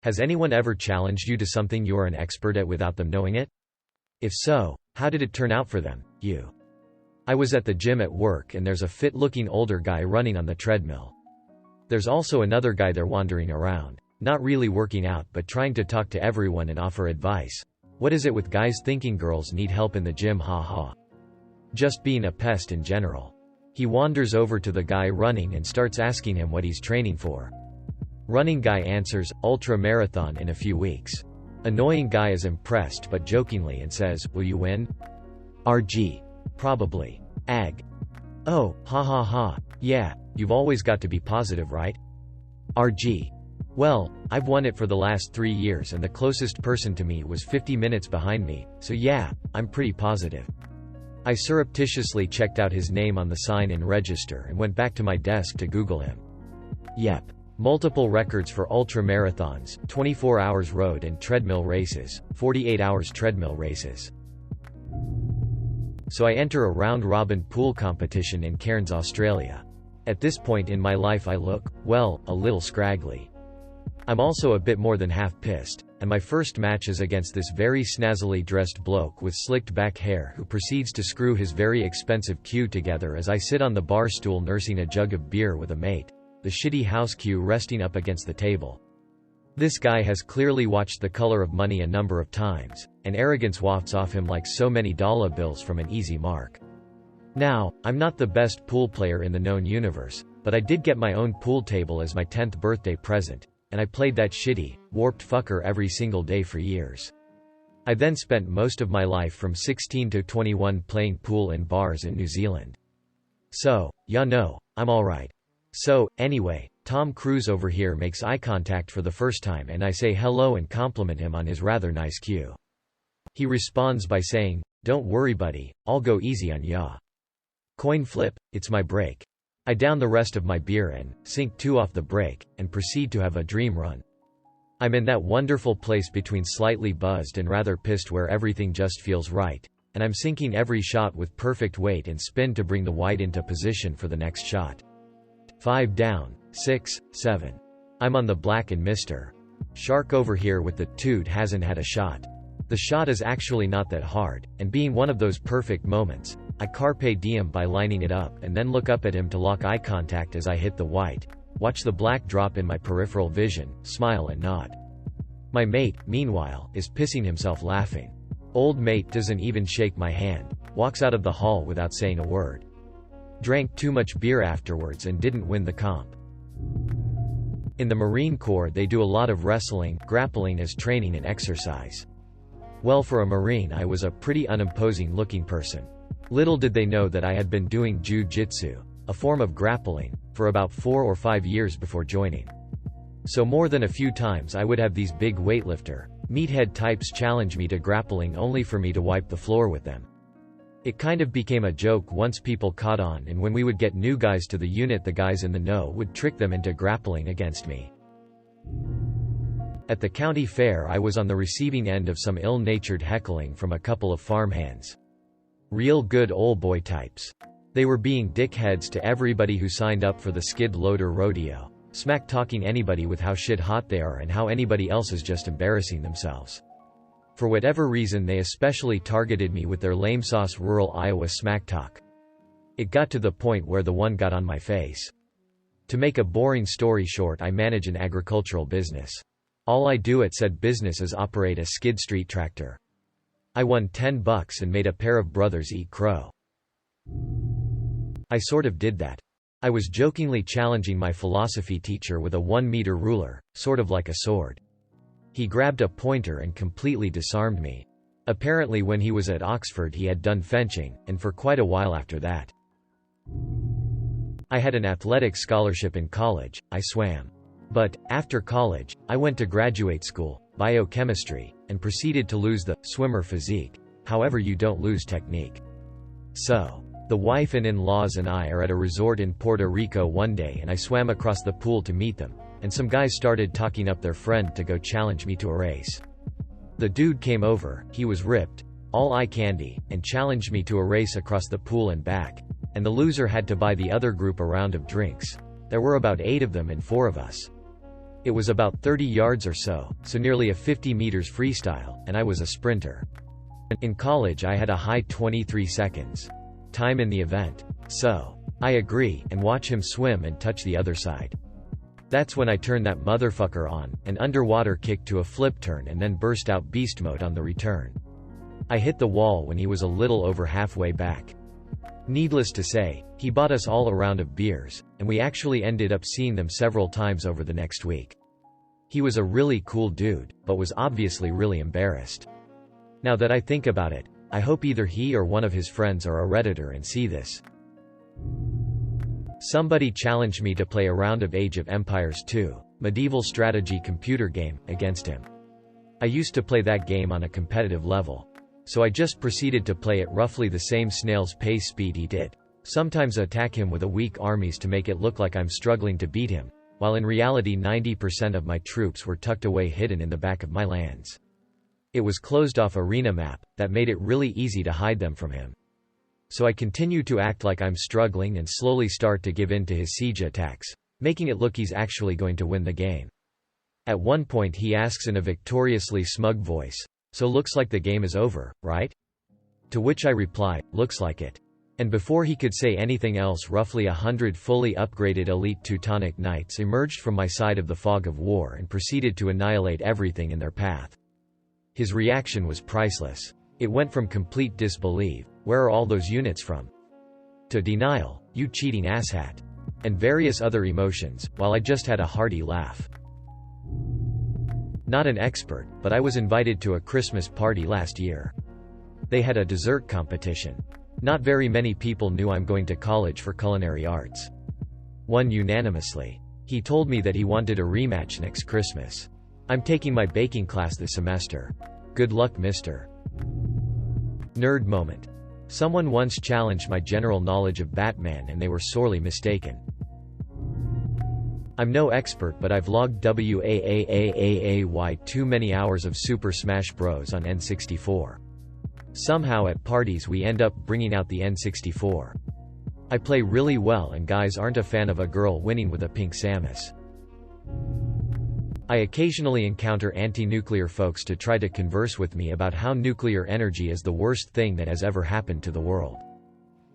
Has anyone ever challenged you to something you are an expert at without them knowing it? If so, how did it turn out for them, you? I was at the gym at work and there's a fit-looking older guy running on the treadmill. There's also another guy there wandering around, not really working out but trying to talk to everyone and offer advice. What is it with guys thinking girls need help in the gym, haha. Just being a pest in general. He wanders over to the guy running and starts asking him what he's training for. Running guy answers, ultra marathon in a few weeks. Annoying guy is impressed but jokingly and says, will you win? RG. Probably. Ag. Oh, ha ha ha. Yeah, you've always got to be positive, right? RG. Well, I've won it for the last 3 years and the closest person to me was 50 minutes behind me, so yeah, I'm pretty positive. I surreptitiously checked out his name on the sign in register and went back to my desk to Google him. Yep. Multiple records for ultra marathons, 24 hours road and treadmill races, 48 hours treadmill races. So I enter a round-robin pool competition in Cairns, Australia. At this point in my life I look, well, a little scraggly. I'm also a bit more than half pissed, and my first match is against this very snazzily dressed bloke with slicked back hair who proceeds to screw his very expensive cue together as I sit on the bar stool nursing a jug of beer with a mate, the shitty house cue resting up against the table. This guy has clearly watched The Color of Money a number of times, and arrogance wafts off him like so many dollar bills from an easy mark. Now, I'm not the best pool player in the known universe, but I did get my own pool table as my 10th birthday present, and I played that shitty, warped fucker every single day for years. I then spent most of my life from 16 to 21 playing pool in bars in New Zealand. So, ya know, I'm alright. So, anyway, Tom Cruise over here makes eye contact for the first time and I say hello and compliment him on his rather nice cue. He responds by saying, don't worry buddy, I'll go easy on ya. Coin flip, it's my break. I down the rest of my beer and sink 2 off the break, and proceed to have a dream run. I'm in that wonderful place between slightly buzzed and rather pissed where everything just feels right, and I'm sinking every shot with perfect weight and spin to bring the white into position for the next shot. 5 down, 6, 7. I'm on the black and Mr. Shark over here with the dude hasn't had a shot. The shot is actually not that hard, and being one of those perfect moments, I carpe diem by lining it up and then look up at him to lock eye contact as I hit the white, watch the black drop in my peripheral vision, smile and nod. My mate, meanwhile, is pissing himself laughing. Old mate doesn't even shake my hand, walks out of the hall without saying a word. Drank too much beer afterwards and didn't win the comp. In the Marine Corps they do a lot of wrestling, grappling as training and exercise. Well, for a Marine I was a pretty unimposing looking person. Little did they know that I had been doing jiu-jitsu, a form of grappling, for about 4 or 5 years before joining. So more than a few times I would have these big weightlifter, meathead types challenge me to grappling only for me to wipe the floor with them. It kind of became a joke once people caught on, and when we would get new guys to the unit the guys in the know would trick them into grappling against me. At the county fair I was on the receiving end of some ill-natured heckling from a couple of farmhands. Real good old boy types. They were being dickheads to everybody who signed up for the skid loader rodeo, smack-talking anybody with how shit hot they are and how anybody else is just embarrassing themselves. For whatever reason they especially targeted me with their lame sauce rural Iowa smack talk. It got to the point where the one got on my face. To make a boring story short, I manage an agricultural business. All I do at said business is operate a skid street tractor. I won $10 and made a pair of brothers eat crow. I sort of did that. I was jokingly challenging my philosophy teacher with a 1-meter ruler, sort of like a sword. He grabbed a pointer and completely disarmed me. Apparently when he was at Oxford he had done fenching, and for quite a while after that. I had an athletic scholarship in college, I swam. But, after college, I went to graduate school, biochemistry, and proceeded to lose the swimmer physique. However, you don't lose technique. So, the wife and in-laws and I are at a resort in Puerto Rico one day and I swam across the pool to meet them, and some guys started talking up their friend to go challenge me to a race. The dude came over, he was ripped, all eye candy, and challenged me to a race across the pool and back, and the loser had to buy the other group a round of drinks. There were about 8 of them and 4 of us. It was about 30 yards or so nearly a 50 meters freestyle, and I was a sprinter. In college I had a high 23 seconds time in the event. So, I agree, and watch him swim and touch the other side. That's when I turned that motherfucker on, an underwater kick to a flip turn and then burst out beast mode on the return. I hit the wall when he was a little over halfway back. Needless to say, he bought us all a round of beers, and we actually ended up seeing them several times over the next week. He was a really cool dude, but was obviously really embarrassed. Now that I think about it, I hope either he or one of his friends are a Redditor and see this. Somebody challenged me to play a round of Age of Empires 2, medieval strategy computer game, against him. I used to play that game on a competitive level. So I just proceeded to play at roughly the same snail's pace speed he did. Sometimes attack him with a weak armies to make it look like I'm struggling to beat him, while in reality 90% of my troops were tucked away hidden in the back of my lands. It was closed-off arena map that made it really easy to hide them from him. So I continue to act like I'm struggling and slowly start to give in to his siege attacks, making it look he's actually going to win the game. At one point he asks in a victoriously smug voice, "So looks like the game is over, right?" To which I reply, "Looks like it." And before he could say anything else, roughly 100 fully upgraded elite Teutonic knights emerged from my side of the fog of war and proceeded to annihilate everything in their path. His reaction was priceless. It went from complete disbelief, "Where are all those units from?" to denial, "You cheating asshat," and various other emotions, while I just had a hearty laugh. Not an expert, but I was invited to a Christmas party last year. They had a dessert competition. Not very many people knew I'm going to college for culinary arts. Won unanimously. He told me that he wanted a rematch next Christmas. I'm taking my baking class this semester. Good luck, mister. Nerd moment. Someone once challenged my general knowledge of Batman and they were sorely mistaken. I'm no expert, but I've logged too many hours of Super Smash Bros. On N64. Somehow at parties we end up bringing out the N64. I play really well and guys aren't a fan of a girl winning with a pink Samus. I occasionally encounter anti-nuclear folks to try to converse with me about how nuclear energy is the worst thing that has ever happened to the world.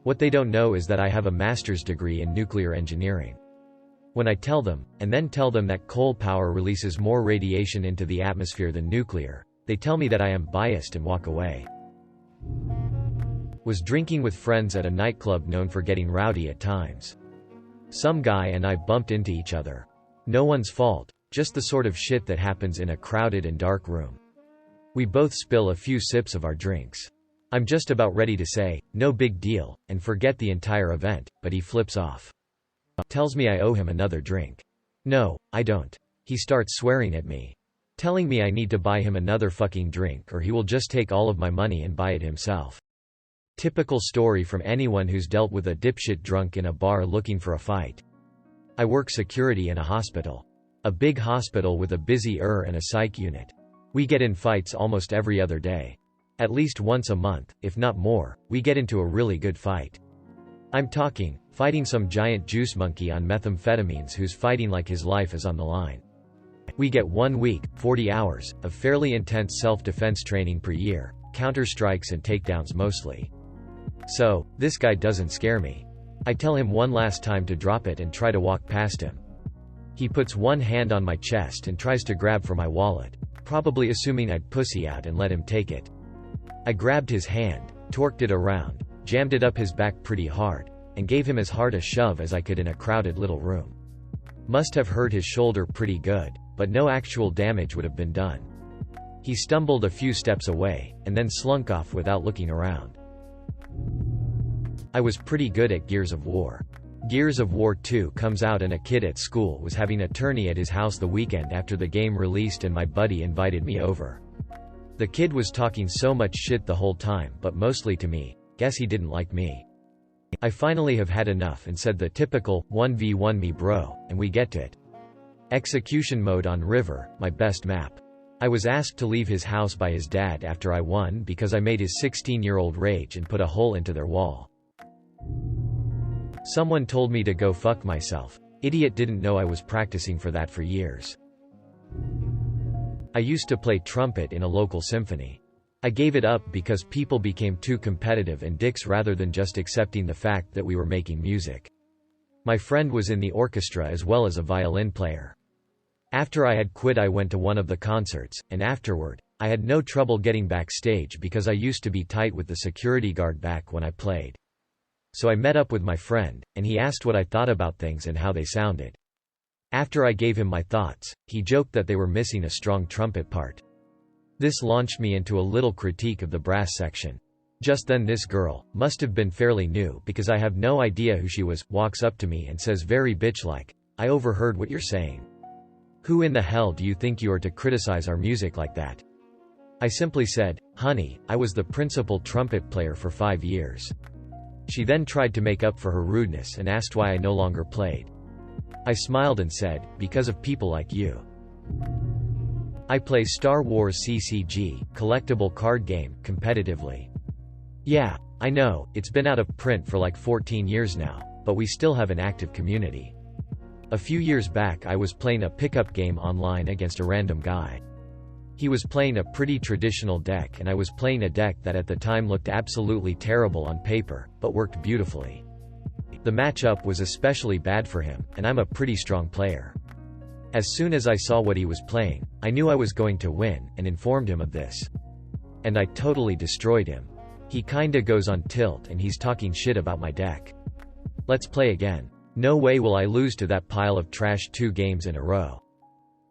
What they don't know is that I have a master's degree in nuclear engineering. When I tell them, and then tell them that coal power releases more radiation into the atmosphere than nuclear, they tell me that I am biased and walk away. Was drinking with friends at a nightclub known for getting rowdy at times. Some guy and I bumped into each other. No one's fault, just the sort of shit that happens in a crowded and dark room. We both spill a few sips of our drinks. I'm just about ready to say, "No big deal," and forget the entire event, but he flips off. Tells me I owe him another drink. No, I don't. He starts swearing at me. Telling me I need to buy him another fucking drink or he will just take all of my money and buy it himself. Typical story from anyone who's dealt with a dipshit drunk in a bar looking for a fight. I work security in a hospital. A big hospital with a busy and a psych unit. We get in fights almost every other day. At least once a month, if not more, we get into a really good fight. I'm talking, fighting some giant juice monkey on methamphetamines who's fighting like his life is on the line. We get 1 week, 40 hours, of fairly intense self-defense training per year, counter-strikes and takedowns mostly. So, this guy doesn't scare me. I tell him one last time to drop it and try to walk past him. He puts one hand on my chest and tries to grab for my wallet, probably assuming I'd pussy out and let him take it. I grabbed his hand, torqued it around, jammed it up his back pretty hard, and gave him as hard a shove as I could in a crowded little room. Must have hurt his shoulder pretty good, but no actual damage would have been done. He stumbled a few steps away, and then slunk off without looking around. I was pretty good at Gears of War. Gears of War 2 comes out and a kid at school was having a tourney at his house the weekend after the game released and my buddy invited me over. The kid was talking so much shit the whole time, but mostly to me. Guess he didn't like me. I finally have had enough and said the typical, 1v1 me bro, and we get to it. Execution mode on River, my best map. I was asked to leave his house by his dad after I won because I made his 16-year-old rage and put a hole into their wall. Someone told me to go fuck myself. Idiot didn't know I was practicing for that for years. I used to play trumpet in a local symphony. I gave it up because people became too competitive and dicks rather than just accepting the fact that we were making music. My friend was in the orchestra as well as a violin player. After I had quit, I went to one of the concerts, and afterward, I had no trouble getting backstage because I used to be tight with the security guard back when I played. So I met up with my friend, and he asked what I thought about things and how they sounded. After I gave him my thoughts, he joked that they were missing a strong trumpet part. This launched me into a little critique of the brass section. Just then this girl, must have been fairly new because I have no idea who she was, walks up to me and says very bitch-like, "I overheard what you're saying. Who in the hell do you think you are to criticize our music like that?" I simply said, "Honey, I was the principal trumpet player for 5 years." She then tried to make up for her rudeness and asked why I no longer played. I smiled and said, "Because of people like you. I play Star Wars CCG, collectible card game, competitively." Yeah, I know, it's been out of print for like 14 years now, but we still have an active community. A few years back I was playing a pickup game online against a random guy. He was playing a pretty traditional deck and I was playing a deck that at the time looked absolutely terrible on paper, but worked beautifully. The matchup was especially bad for him, and I'm a pretty strong player. As soon as I saw what he was playing, I knew I was going to win, and informed him of this. And I totally destroyed him. He kinda goes on tilt and he's talking shit about my deck. Let's play again. No way will I lose to that pile of trash 2 games in a row.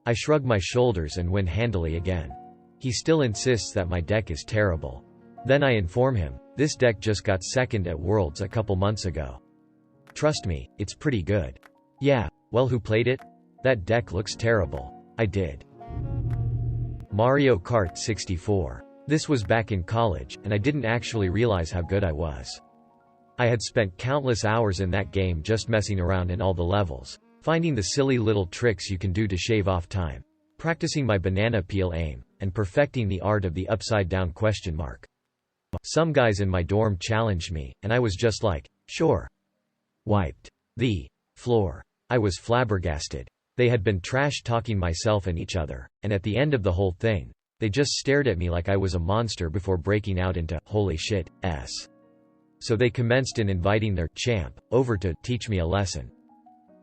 I shrug my shoulders and win handily again. He still insists that my deck is terrible. Then I inform him, this deck just got second at Worlds a couple months ago. Trust me, it's pretty good. Yeah, well, who played it? That deck looks terrible. I did. Mario Kart 64. This was back in college, and I didn't actually realize how good I was. I had spent countless hours in that game just messing around in all the levels, finding the silly little tricks you can do to shave off time, practicing my banana peel aim, and perfecting the art of the upside-down question mark. Some guys in my dorm challenged me, and I was just like, sure. Wiped the floor. I was flabbergasted. They had been trash-talking myself and each other, and at the end of the whole thing, they just stared at me like I was a monster before breaking out into, "Holy shit, s." So they commenced in inviting their champ over to teach me a lesson.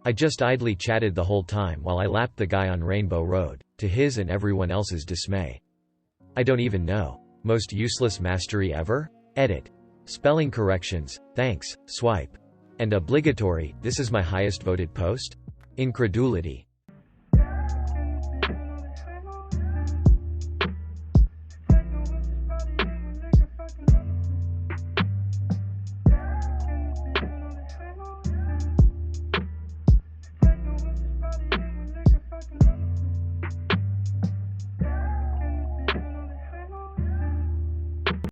I just idly chatted the whole time while I lapped the guy on Rainbow Road, to his and everyone else's dismay. I don't even know. Most useless mastery ever? Edit. Spelling corrections, thanks, swipe. And obligatory, this is my highest voted post? Incredulity.